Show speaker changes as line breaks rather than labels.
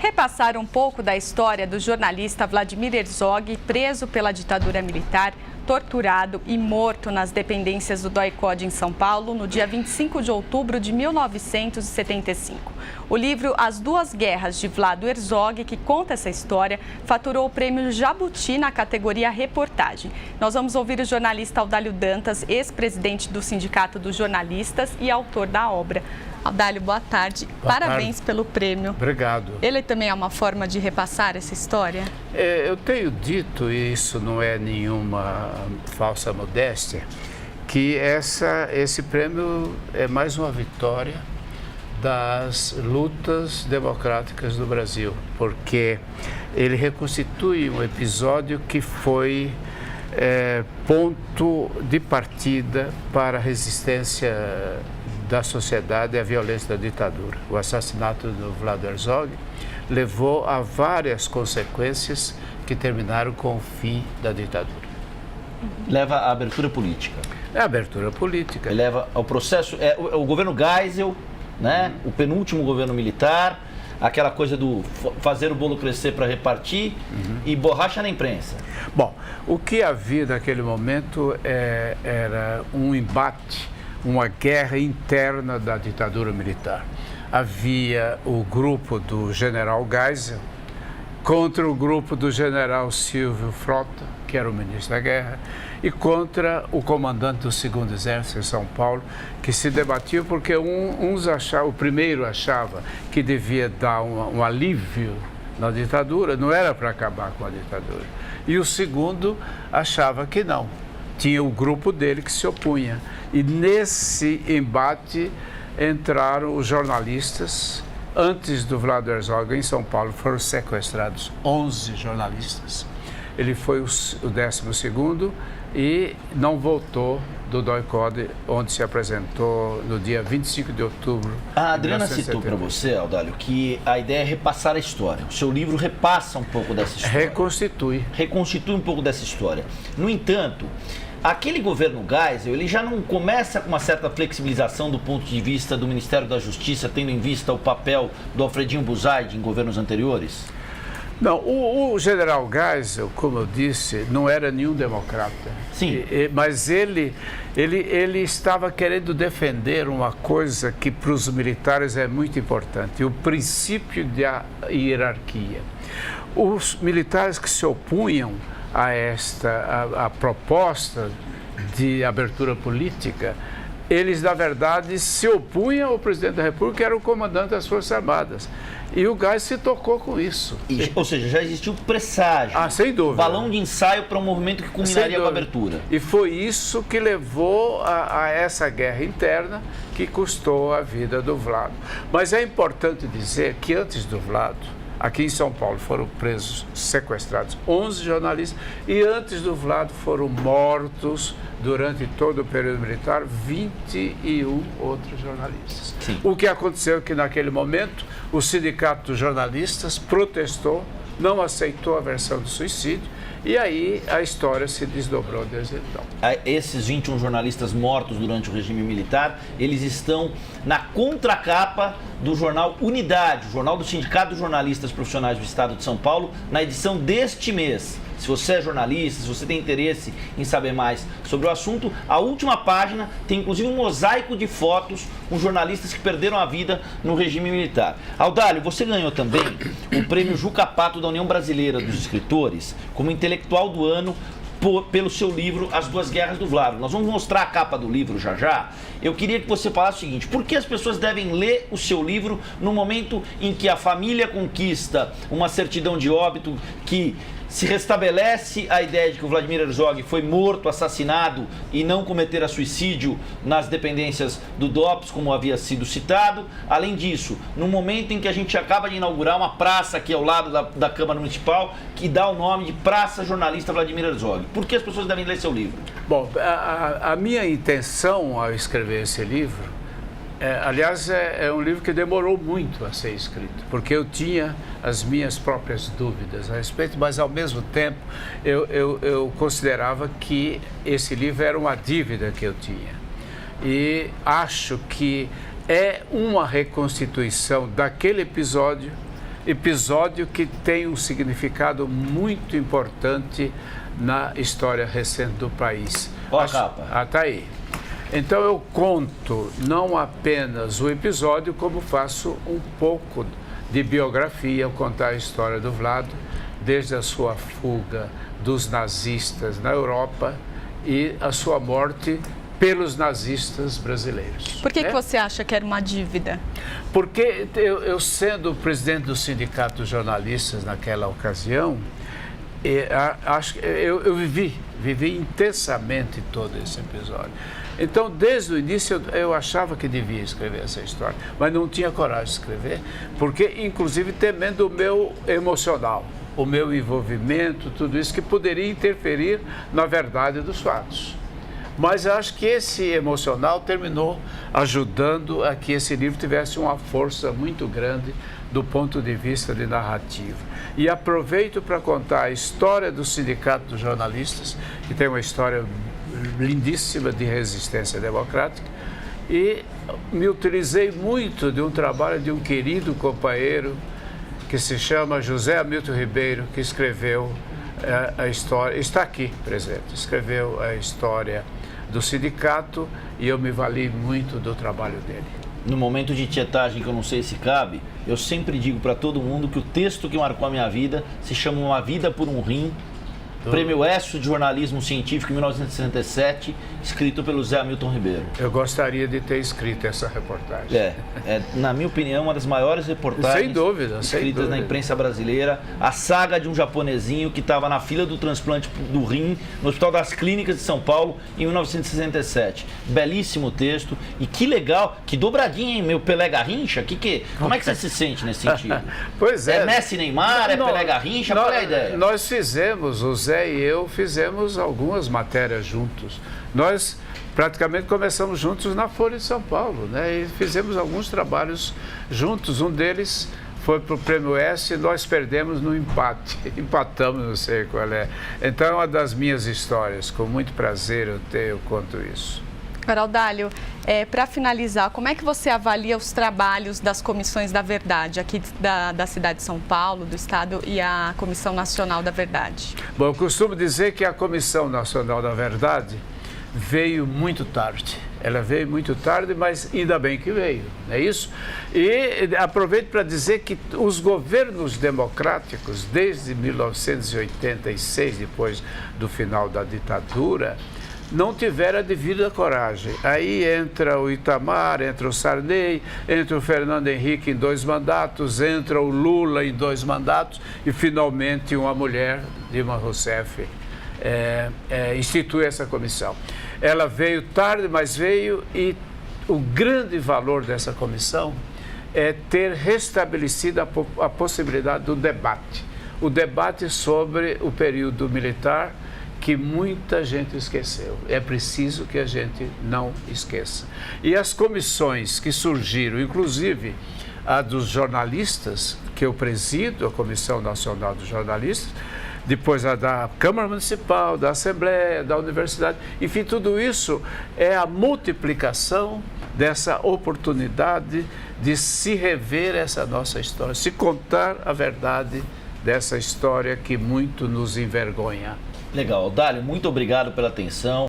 repassar um pouco da história do jornalista Vladimir Herzog, preso pela ditadura militar, torturado e morto nas dependências do DOI-CODE em São Paulo no dia 25 de outubro de 1975. O livro As Duas Guerras, de Vlado Herzog, que conta essa história, faturou o prêmio Jabuti na categoria reportagem. Nós vamos ouvir o jornalista Audálio Dantas, ex-presidente do Sindicato dos Jornalistas e autor da obra. Audálio, boa tarde. Parabéns pelo prêmio.
Obrigado.
Ele também é uma forma de repassar essa história?
Eu tenho dito, e isso não é nenhuma falsa modéstia, que esse prêmio é mais uma vitória das lutas democráticas do Brasil, porque ele reconstitui um episódio que foi ponto de partida para a resistência da sociedade à violência da ditadura. O assassinato do Vlado Herzog levou a várias consequências que terminaram com o fim da ditadura.
Leva à abertura política.
É a abertura política.
Ele leva ao processo, o governo Geisel, né? O penúltimo governo militar, aquela coisa do fazer o bolo crescer para repartir e borracha na imprensa.
Bom, o que havia naquele momento era um embate, uma guerra interna da ditadura militar. Havia o grupo do general Geisel contra o grupo do general Silvio Frota, que era o ministro da guerra, e contra o comandante do 2º Exército em São Paulo, que se debatiam porque o primeiro achava que devia dar um alívio na ditadura, não era para acabar com a ditadura. E o segundo achava que não. Tinha o grupo dele que se opunha. E nesse embate entraram os jornalistas. Antes do Vlado Herzog, em São Paulo, foram sequestrados 11 jornalistas. Ele foi o 12º e não voltou do DOI-CODE, onde se apresentou no dia 25 de outubro.
A Adriana citou para você, Audálio, que a ideia é repassar a história. O seu livro repassa um pouco dessa história.
Reconstitui
um pouco dessa história. No entanto, aquele governo Geisel, ele já não começa com uma certa flexibilização do ponto de vista do Ministério da Justiça, tendo em vista o papel do Alfredinho Buzaide em governos anteriores?
Não, o general Geisel, como eu disse, não era nenhum democrata.
Sim.
Mas ele estava querendo defender uma coisa que para os militares é muito importante, o princípio da hierarquia. Os militares que se opunham a proposta de abertura política, eles, na verdade, se opunham ao presidente da República, que era o comandante das Forças Armadas. E o Geisel se tocou com isso.
Ou seja, já existiu presságio.
Sem dúvida.
Balão de ensaio para um movimento que culminaria com a abertura.
E foi isso que levou a essa guerra interna que custou a vida do Vlado. Mas é importante dizer que antes do Vlado, aqui em São Paulo foram presos, sequestrados 11 jornalistas e antes do Vlado foram mortos durante todo o período militar 21 outros jornalistas.
Sim.
O que aconteceu é que naquele momento o Sindicato dos Jornalistas protestou, não aceitou a versão do suicídio e aí a história se desdobrou desde então.
Esses 21 jornalistas mortos durante o regime militar, eles estão na contracapa do jornal Unidade, o jornal do Sindicato dos Jornalistas Profissionais do Estado de São Paulo, na edição deste mês. Se você é jornalista, se você tem interesse em saber mais sobre o assunto, a última página tem inclusive um mosaico de fotos com jornalistas que perderam a vida no regime militar. Audálio, você ganhou também o prêmio Juca Pato da União Brasileira dos Escritores como intelectual do ano pelo seu livro As Duas Guerras do Vlado. Nós vamos mostrar a capa do livro já. Eu queria que você falasse o seguinte: por que as pessoas devem ler o seu livro no momento em que a família conquista uma certidão de óbito que se restabelece a ideia de que o Vladimir Herzog foi morto, assassinado e não cometera suicídio nas dependências do DOPS, como havia sido citado. Além disso, no momento em que a gente acaba de inaugurar uma praça aqui ao lado da Câmara Municipal, que dá o nome de Praça Jornalista Vladimir Herzog. Por que as pessoas devem ler seu livro?
Bom, a minha intenção ao escrever esse livro, aliás, é um livro que demorou muito a ser escrito, porque eu tinha as minhas próprias dúvidas a respeito, mas ao mesmo tempo eu considerava que esse livro era uma dívida que eu tinha. E acho que é uma reconstituição daquele episódio episódio que tem um significado muito importante na história recente do país.
Olha a capa.
Ah, tá aí. Então eu conto não apenas o episódio, como faço um pouco de biografia ao contar a história do Vlado, desde a sua fuga dos nazistas na Europa e a sua morte pelos nazistas brasileiros.
Por que você acha que era uma dívida?
Porque eu sendo presidente do Sindicato dos Jornalistas naquela ocasião, eu vivi intensamente todo esse episódio. Então, desde o início, eu achava que devia escrever essa história, mas não tinha coragem de escrever, porque, inclusive, temendo o meu emocional, o meu envolvimento, tudo isso que poderia interferir na verdade dos fatos. Mas eu acho que esse emocional terminou ajudando a que esse livro tivesse uma força muito grande do ponto de vista de narrativa. E aproveito para contar a história do Sindicato dos Jornalistas, que tem uma história lindíssima de resistência democrática, e me utilizei muito de um trabalho de um querido companheiro que se chama José Hamilton Ribeiro, que escreveu a história, está aqui presente, escreveu a história do sindicato, e eu me vali muito do trabalho dele.
No momento de tietagem, que eu não sei se cabe, eu sempre digo para todo mundo que o texto que marcou a minha vida se chama Uma Vida por um Rim, Prêmio ESSO de Jornalismo Científico em 1967, escrito pelo Zé Hamilton Ribeiro.
Eu gostaria de ter escrito essa reportagem.
Na minha opinião, uma das maiores reportagens
sem dúvida,
escritas na imprensa brasileira. A saga de um japonesinho que estava na fila do transplante do rim no Hospital das Clínicas de São Paulo em 1967. Belíssimo texto. E que legal, que dobradinha, hein, meu Pelé Garrincha? Como é que você se sente nesse sentido?
Pois é.
É Messi Neymar, é Pelé Garrincha? Qual é a ideia?
Nós fizemos, o Zé e eu fizemos algumas matérias juntos. Nós praticamente começamos juntos na Folha de São Paulo, né? E fizemos alguns trabalhos juntos. Um deles foi para o Prêmio S e nós perdemos no empate. Empatamos, não sei qual é. Então é uma das minhas histórias. Com muito prazer eu conto isso.
Audálio, para finalizar, como é que você avalia os trabalhos das comissões da verdade aqui da cidade de São Paulo, do Estado, e a Comissão Nacional da Verdade?
Bom, eu costumo dizer que a Comissão Nacional da Verdade veio muito tarde. Ela veio muito tarde, mas ainda bem que veio, não é isso? E aproveito para dizer que os governos democráticos, desde 1986, depois do final da ditadura, não tiveram a devida coragem. Aí entra o Itamar, entra o Sarney, entra o Fernando Henrique em 2 mandatos, entra o Lula em 2 mandatos e, finalmente, uma mulher, Dilma Rousseff, institui essa comissão. Ela veio tarde, mas veio, e o grande valor dessa comissão é ter restabelecido a possibilidade do debate. O debate sobre o período militar, que muita gente esqueceu. É preciso que a gente não esqueça. E as comissões que surgiram, inclusive a dos jornalistas, que eu presido, a Comissão Nacional dos Jornalistas, depois a da Câmara Municipal, da Assembleia, da Universidade, enfim, tudo isso é a multiplicação dessa oportunidade de se rever essa nossa história, se contar a verdade dessa história que muito nos envergonha.
Legal, Audálio, muito obrigado pela atenção.